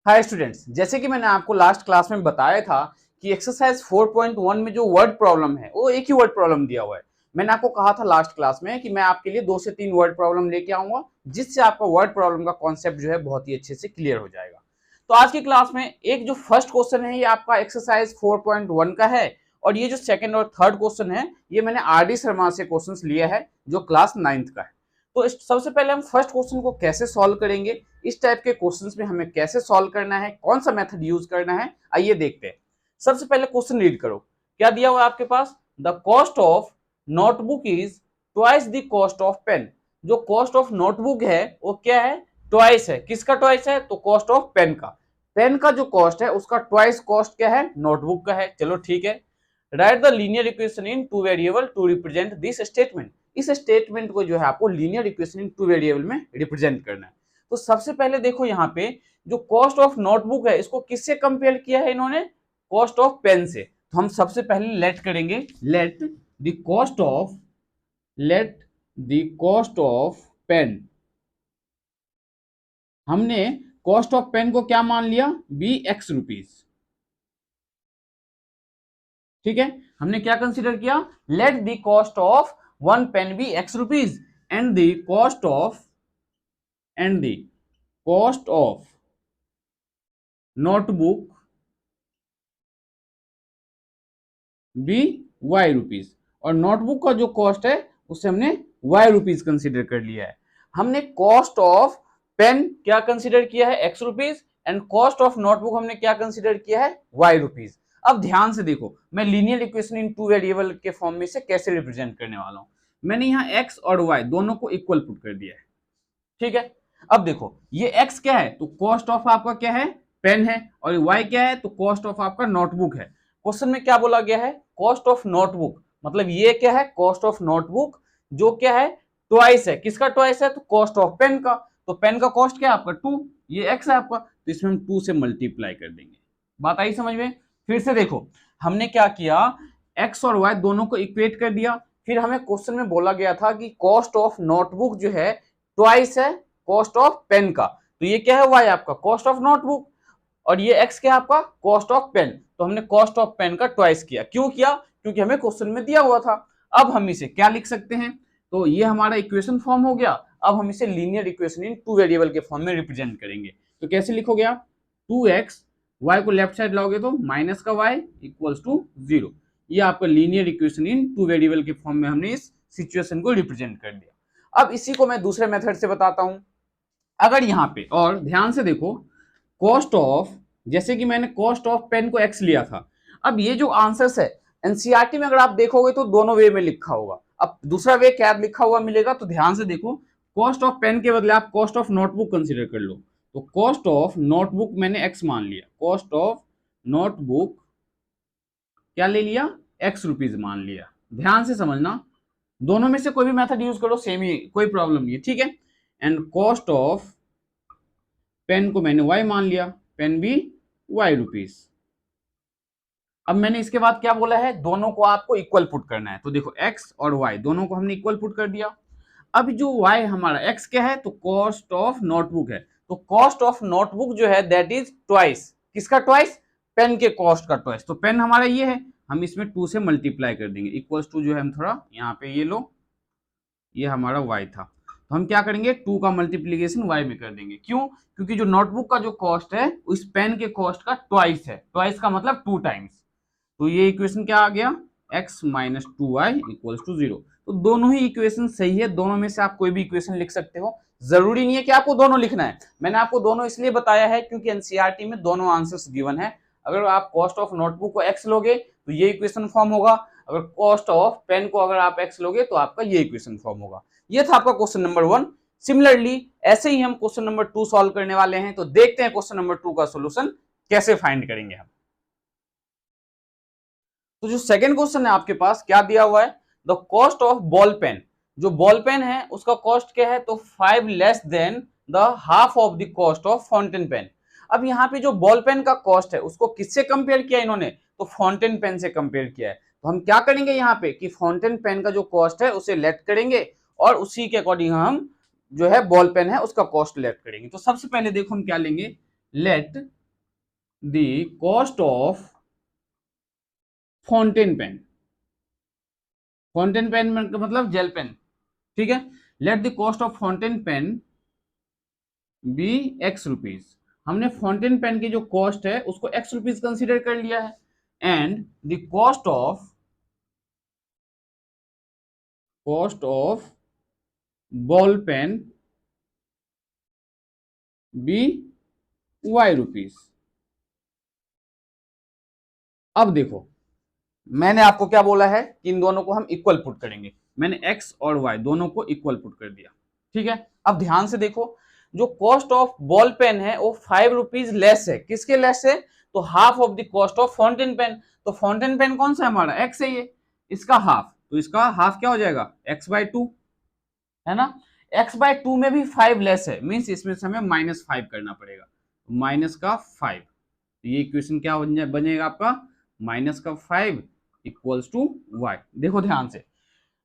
Hi students, जैसे कि मैंने आपको लास्ट क्लास में बताया था कि एक्सरसाइज 4.1 में जो वर्ड प्रॉब्लम है वो एक ही वर्ड प्रॉब्लम दिया हुआ है। मैंने आपको कहा था लास्ट क्लास में कि मैं आपके लिए 2 से 3 वर्ड प्रॉब्लम लेके आऊंगा, जिससे आपका वर्ड प्रॉब्लम का कॉन्सेप्ट जो है बहुत ही अच्छे से क्लियर हो जाएगा। तो आज की क्लास में एक जो फर्स्ट क्वेश्चन है ये आपका एक्सरसाइज 4.1 का है, और ये जो सेकंड और थर्ड क्वेश्चन है ये मैंने आर.डी. शर्मा से क्वेश्चंस लिया है जो क्लास 9th का है। तो सबसे पहले हम फर्स्ट क्वेश्चन को कैसे सॉल्व करेंगे, इस टाइप के क्वेश्चंस में हमें कैसे सॉल्व करना है, कौन सा मेथड यूज करना है, आइए देखते हैं। सबसे पहले क्वेश्चन रीड करो। क्या दिया हुआ है आपके पास? The cost of notebook is twice the cost of pen. जो कॉस्ट ऑफ नोटबुक है वो क्या है? ट्वाइस है। किसका ट्वाइस है? तो कॉस्ट ऑफ पेन का। पेन का जो कॉस्ट है उसका ट्वाइस कॉस्ट क्या है? नोटबुक का है। चलो ठीक है। Write the linear equation in two variable to represent this statement. इस स्टेटमेंट को जो है आपको linear equation in two variable में रिप्रेजेंट करना है। तो सबसे पहले देखो यहाँ पे जो कॉस्ट ऑफ नोटबुक है इसको किससे कंपेयर किया है इन्होंने? कॉस्ट ऑफ पेन से। तो हम सबसे पहले लेट करेंगे, let the cost of pen. हमने कॉस्ट ऑफ पेन को क्या मान लिया? Be x rupees. ठीक है, हमने क्या कंसीडर किया? Let the cost of one pen be x rupees and the cost of notebook be y rupees. और नोटबुक का जो कॉस्ट है उसे हमने वाई रुपीज कंसिडर कर लिया है। हमने कॉस्ट ऑफ पेन क्या कंसिडर किया है? X rupees. And cost of notebook हमने क्या कंसिडर किया है? Y rupees. अब ध्यान से देखो, मैं linear equation in two variable के फॉर्म में से कैसे रिप्रेजेंट करने वाला हूं। मैंने यहाँ एक्स और वाई दोनों को इक्वल पुट कर दिया है। ठीक है, अब देखो ये x क्या है? तो कॉस्ट ऑफ आपका क्या है? पेन है। और y क्या है? तो कॉस्ट ऑफ आपका नोटबुक है। क्वेश्चन में क्या बोला गया है? Cost of notebook. मतलब ये क्या है? कॉस्ट ऑफ नोटबुक जो क्या है? ट्वाइस है। किसका ट्वाइस है? तो कॉस्ट ऑफ पेन का। तो पेन का कॉस्ट क्या है आपका? 2। ये x है आपका, तो इसमें हम 2 से मल्टीप्लाई कर देंगे। बात आई समझ में? फिर से देखो, हमने क्या किया? x और y दोनों को इक्वेट कर दिया। फिर हमें क्वेश्चन में बोला गया था कि कॉस्ट ऑफ नोटबुक जो है ट्वाइस है कॉस्ट ऑफ पेन का। तो ये क्या है? वाई आपका कॉस्ट ऑफ नोटबुक, और ये एक्स क्या है आपका? Cost of pen. तो हमने कॉस्ट ऑफ पेन का ट्वाइस किया। क्यों किया? क्योंकि हमें क्वेश्चन में दिया हुआ था। अब हम इसे क्या लिख सकते हैं? तो ये हमारा इक्वेशन फॉर्म हो गया। अब हम इसे linear equation in two variable के फॉर्म में रिप्रेजेंट करेंगे। तो कैसे लिखोगे आप? 2x, y को लेफ्ट साइड लाओगे तो माइनस का y इक्वल्स टू 0। ये आपका linear equation in two variable के फॉर्म में हमने इस सिचुएशन को रिप्रेजेंट कर दिया। अब इसी को मैं दूसरे मेथड से बताता हूं। अगर यहाँ पे और ध्यान से देखो, कॉस्ट ऑफ, जैसे कि मैंने कॉस्ट ऑफ पेन को एक्स लिया था। अब ये जो आंसर्स है एनसीईआरटी में अगर आप देखोगे तो दोनों वे में लिखा होगा। अब दूसरा वे क्या लिखा हुआ मिलेगा? तो ध्यान से देखो, कॉस्ट ऑफ पेन के बदले आप कॉस्ट ऑफ नोटबुक कंसीडर कर लो। तो कॉस्ट ऑफ नोटबुक मैंने एक्स मान लिया, कॉस्ट ऑफ नोटबुक क्या ले लिया? एक्स रुपीज मान लिया। ध्यान से समझना, दोनों में से कोई भी मेथड यूज करो, सेम ही, कोई प्रॉब्लम नहीं है। ठीक है, एंड कॉस्ट ऑफ पेन को मैंने y मान लिया, पेन भी y रुपीज। अब मैंने इसके बाद क्या बोला है? दोनों को आपको इक्वल पुट करना है। तो देखो x और y दोनों को हमने इक्वल पुट कर दिया। अब जो y हमारा x क्या है? तो कॉस्ट ऑफ नोटबुक है। तो कॉस्ट ऑफ नोटबुक जो है दैट इज ट्वाइस। किसका ट्वाइस? पेन के कॉस्ट का ट्वाइस। तो पेन हमारा ये है, हम इसमें 2 से मल्टीप्लाई कर देंगे। इक्वल्स टू जो है हम थोड़ा यहाँ पे ये लो, ये हमारा y था। तो हम क्या करेंगे? 2 का मल्टीप्लीकेशन y में कर देंगे। क्यों? क्योंकि जो नोटबुक का जो कॉस्ट है उस पेन के कॉस्ट का ट्वाइस है। ट्वाइस का मतलब 2 टाइम्स। तो ये इक्वेशन क्या आ गया? x minus 2y equals to 0। तो दोनों ही इक्वेशन सही है। दोनों में से आप कोई भी इक्वेशन लिख सकते हो, जरूरी नहीं है कि आपको दोनों लिखना है। मैंने आपको दोनों इसलिए बताया है क्योंकि एनसीईआरटी में दोनों आंसर्स गिवन है। अगर आप कॉस्ट ऑफ नोटबुक को x लोगे तो ये इक्वेशन फॉर्म होगा, अगर कॉस्ट ऑफ पेन को अगर आप x लोगे तो आपका ये इक्वेशन फॉर्म होगा। ये था आपका क्वेश्चन नंबर 1। सिमिलरली ऐसे ही हम क्वेश्चन नंबर 2 सॉल्व करने वाले हैं। तो देखते हैं क्वेश्चन नंबर 2 का सॉल्यूशन कैसे फाइंड करेंगे हम। तो जो सेकंड क्वेश्चन है आपके पास क्या दिया हुआ है? The cost of ball pen. जो बॉल पेन है उसका कॉस्ट क्या है? तो 5 less than the half of the cost of fountain pen. अब यहाँ पे जो बॉल पेन का कॉस्ट है उसको किससे कंपेयर किया इन्होंने? तो फाउंटेन पेन से कंपेयर किया है। तो हम क्या करेंगे यहाँ पे कि फाउंटेन पेन का जो कॉस्ट है उसे लेट करेंगे और उसी के अकॉर्डिंग हम जो है बॉल पेन है उसका कॉस्ट लेट करेंगे। तो सबसे पहले देखो हम क्या लेंगे? Let the cost of fountain pen, fountain pen मतलब जेल पेन, ठीक है। Let the cost of fountain pen be x rupees, हमने फाउंटेन पेन की जो कॉस्ट है उसको एक्स रुपीज कंसीडर कर लिया है, and the cost of ball pen be y rupees. अब देखो, मैंने आपको क्या बोला है कि इन दोनों को हम इक्वल पुट करेंगे, मैंने x और y दोनों को इक्वल पुट कर दिया, ठीक है। अब ध्यान से देखो, जो कॉस्ट ऑफ बॉल पेन है वो 5 रुपीज लेस है, किसके लेस है, तो half of the cost of fountain pen. तो फाउंटेन पेन कौन सा है हमारा, x है, ये इसका हाफ, तो इसका हाफ क्या हो जाएगा, x/2, है ना। x/2 में भी 5 लेस है, मींस इसमें से हमें -5 करना पड़ेगा, माइनस का 5, तो ये इक्वेशन क्या बनेगा आपका, -5 इक्वल्स टू y। देखो ध्यान से,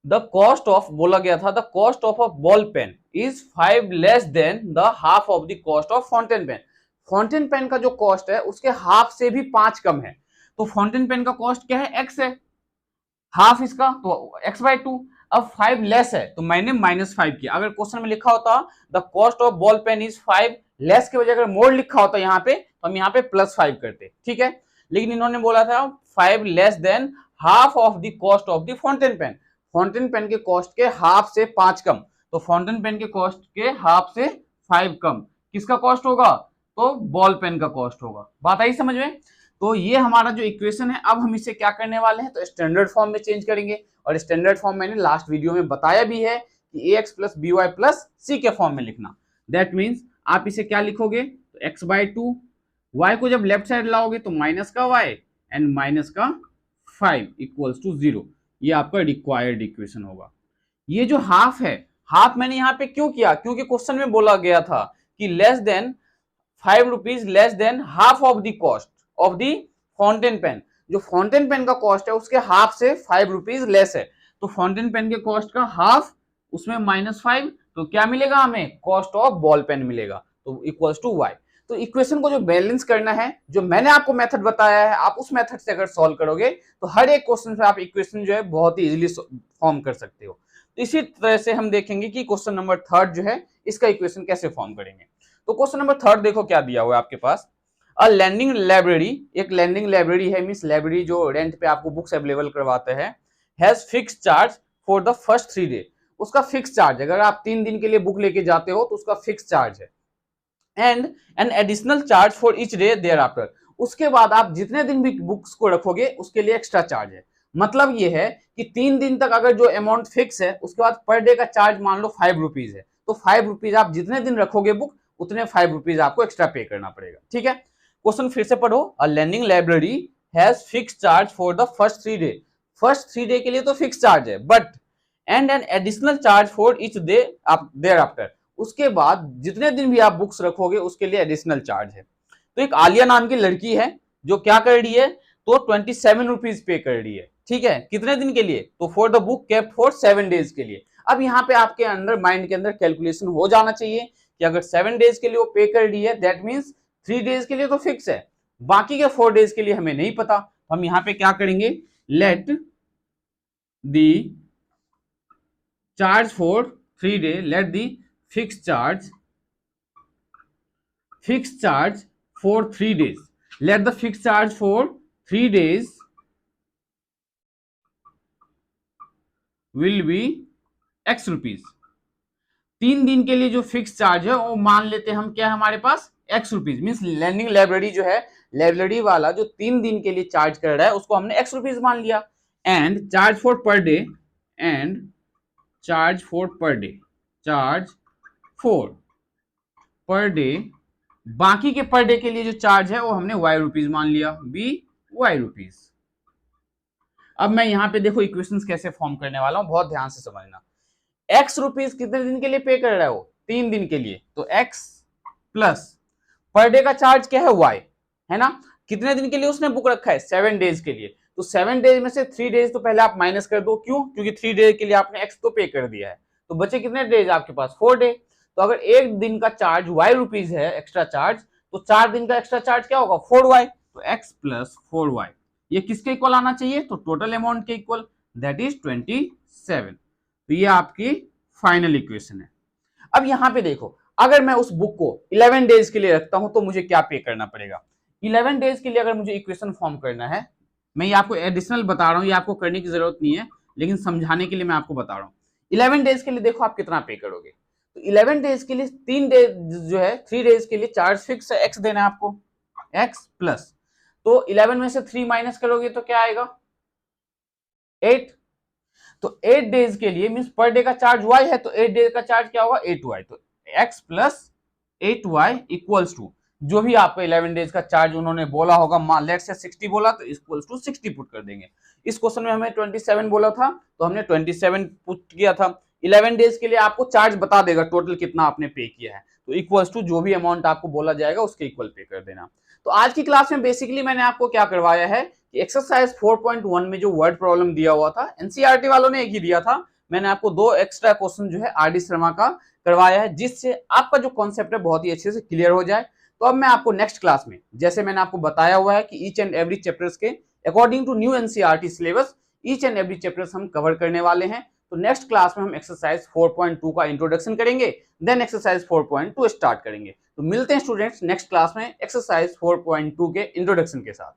द कॉस्ट ऑफ, बोला गया था the cost of a ball pen is 5 less than the half of the cost of fountain pen. Fountain pen का जो कॉस्ट है उसके हाफ से भी 5 कम है, तो फाउंटेन पेन का कॉस्ट क्या है, x है, हाफ इसका तो x/2। अब 5 लेस है तो मैंने -5 किया, अगर क्वेश्चन में लिखा होता the cost of ball pen is 5 less के वजह अगर मोर लिखा होता यहाँ पे तो हम यहाँ पे +5 करते, ठीक है। लेकिन इन्होंने बोला था 5 less than half of the cost of the fountain pen, fountain pen के कॉस्ट के हाफ से 5 कम, तो फाउंटेन पेन के कॉस्ट के हाफ से 5 कम किसका कॉस्ट होगा, तो बॉल पेन का कॉस्ट होगा। बात आई समझ में। तो ये हमारा जो इक्वेशन है, अब हम इसे क्या करने वाले हैं, तो स्टैंडर्ड फॉर्म में चेंज करेंगे, और स्टैंडर्ड फॉर्म मैंने लास्ट वीडियो में बताया भी है कि ax + by + c के फॉर्म में लिखना। दैट मीन्स आप इसे क्या लिखोगे, तो x/2, y को जब लेफ्ट साइड लाओगे तो माइनस का y एंड माइनस का 5 इक्वल्स टू 0, ये आपका रिक्वायर्ड इक्वेशन होगा। ये जो हाफ है, हाफ मैंने यहाँ पे क्यों किया, क्योंकि क्वेश्चन में बोला गया था कि less than 5 rupees less than half of the cost of the fountain pen, जो फाउंटेन पेन का कॉस्ट है उसके हाफ से 5 रुपीज लेस है, तो फाउंटेन पेन के कॉस्ट का हाफ उसमें -5, तो क्या मिलेगा हमें, कॉस्ट ऑफ बॉल पेन मिलेगा, तो इक्वल्स टू y। तो इक्वेशन को जो बैलेंस करना है, जो मैंने आपको मेथड बताया है, आप उस मेथड से अगर सॉल्व करोगे तो हर एक क्वेश्चन पे आप इक्वेशन जो है बहुत ही इजीली फॉर्म कर सकते हो। तो इसी तरह से हम देखेंगे कि क्वेश्चन नंबर 3 जो है इसका इक्वेशन कैसे फॉर्म करेंगे। तो क्वेश्चन नंबर 3 देखो क्या दिया हुआ है आपके पास, अ लैंडिंग लाइब्रेरी, एक लैंडिंग लाइब्रेरी है, मींस लाइब्रेरी जो रेंट पे आपको बुक्स अवेलेबल करवाते हैं, has fix charge for the first 3 day, उसका फिक्स चार्ज, अगर आप 3 दिन के लिए बुक लेके जाते हो तो उसका फिक्स चार्ज है, and an additional charge for each day thereafter, उसके बाद आप जितने दिन भी बुक्स को रखोगे उसके लिए एक्स्ट्रा चार्ज है। मतलब ये है कि 3 दिन तक अगर जो अमाउंट फिक्स है उसके बाद पर डे का चार्ज मान लो 5 रुपीज है, तो 5 रुपीज आप जितने दिन रखोगे बुक उतने 5 रुपीज आपको एक्स्ट्रा पे करना पड़ेगा, ठीक है। क्वेश्चन फिर से पढ़ो, a lending library has fix charge for the first 3 day, first 3 day के लिए तो फिक्स चार्ज है, but and an additional charge for each day thereafter, उसके बाद जितने दिन भी आप बुक्स रखोगे उसके लिए एडिशनल चार्ज है। तो एक आलिया नाम की लड़की है जो क्या कर रही है, तो 27 रुपीज पे कर रही है, ठीक है, कितने दिन के लिए, तो for the book kept for 7 days के लिए। अब यहाँ पे आपके अंदर माइंड के अंदर कैलकुलेशन हो जाना चाहिए कि अगर 7 डेज के लिए वो पे कर रही है दैट मीन्स 3 डेज के लिए तो फिक्स है, बाकी के 4 डेज के लिए हमें नहीं पता, तो हम यहाँ पे क्या करेंगे, let the charge for 3 day, let the fix charge for 3 days, let the fixed charge for 3 days will be x rupees. 3 दिन के लिए जो फिक्स चार्ज है वो मान लेते हैं हम, क्या है हमारे पास, x rupees, means lending library जो है, लाइब्रेरी वाला जो 3 दिन के लिए चार्ज कर रहा है उसको हमने x रुपीज मान लिया, and charge for per day, and charge for per day, charge for per day, बाकी के पर डे के लिए जो चार्ज है वो हमने y रुपीज मान लिया, y रुपीज। अब मैं यहाँ पे देखो इक्वेशंस कैसे फॉर्म करने वाला हूं, बहुत ध्यान से समझना। x रुपीज कितने दिन के लिए पे कर रहा है वो, 3 दिन के लिए, तो x प्लस पर डे का चार्ज क्या है, y, है ना, कितने दिन के लिए उसने बुक रखा है, 7 डेज के लिए, तो 7 डेज में से 3 डेज तो पहले आप माइनस कर दो, क्यों, क्योंकि 3 डेज के लिए आपने x तो पे कर दिया है, तो बचे कितने डेज आपके पास, 4 डे। तो अगर एक दिन का चार्ज y रुपीज है एक्स्ट्रा चार्ज, तो 4 दिन का एक्स्ट्रा चार्ज क्या होगा 4y, तो x प्लस 4y ये किसके इक्वल आना चाहिए, तो टोटल अमाउंट के इक्वल, दैट इज 27। तो ये आपकी फाइनल इक्वेशन है। अब यहां पे देखो, अगर मैं उस बुक को 11 डेज के लिए रखता हूं तो मुझे क्या पे करना पड़ेगा। 11 डेज के लिए अगर मुझे इक्वेशन फॉर्म करना है, मैं ये आपको एडिशनल बता रहा हूं, ये आपको करने की जरूरत नहीं है, लेकिन समझाने के लिए मैं आपको बता रहा हूं। 11 डेज के लिए देखो आप कितना पे करोगे, तो 11 डेज के लिए 3 डेज जो है 3 डेज के लिए चार्ज फिक्स है, एक्स देना है आपको, एक्स प्लस, तो 11 में से 3 माइनस करोगे तो क्या आएगा 8, तो 8 डेज के लिए मींस पर डे का चार्ज y है, तो 8 डेज का चार्ज क्या होगा 8y, तो x plus 8y equals to जो भी आपका 11 डेज का चार्ज उन्होंने बोला होगा, मान लेट से 60 बोला तो इक्वल्स टू 60 पुट कर देंगे। इस क्वेश्चन में हमें 27 बोला था तो हमने 27 पुट किया था। 11 डेज के लिए आपको चार्ज बता देगा टोटल कितना आपने पे किया है, तो इक्वल्स टू जो भी अमाउंट आपको बोला जाएगा उसके इक्वल पे कर देना। तो आज की क्लास में बेसिकली मैंने आपको क्या करवाया है कि एक्सरसाइज 4.1 में जो वर्ड प्रॉब्लम दिया हुआ था, एनसीईआरटी वालों ने एक ही दिया था, मैंने आपको 2 एक्स्ट्रा क्वेश्चन जो है आर डी शर्मा का करवाया है, जिससे आपका जो कॉन्सेप्ट है बहुत ही अच्छे से क्लियर हो जाए। तो अब मैं आपको नेक्स्ट क्लास में, जैसे मैंने आपको बताया हुआ है कि ईच एंड एवरी चैप्टर्स के according to new NCERT syllabus each and every chapters हम कवर करने वाले हैं। तो नेक्स्ट क्लास में हम एक्सरसाइज 4.2 का इंट्रोडक्शन करेंगे, देन एक्सरसाइज 4.2 स्टार्ट करेंगे। तो मिलते हैं स्टूडेंट्स नेक्स्ट क्लास में एक्सरसाइज 4.2 के इंट्रोडक्शन के साथ।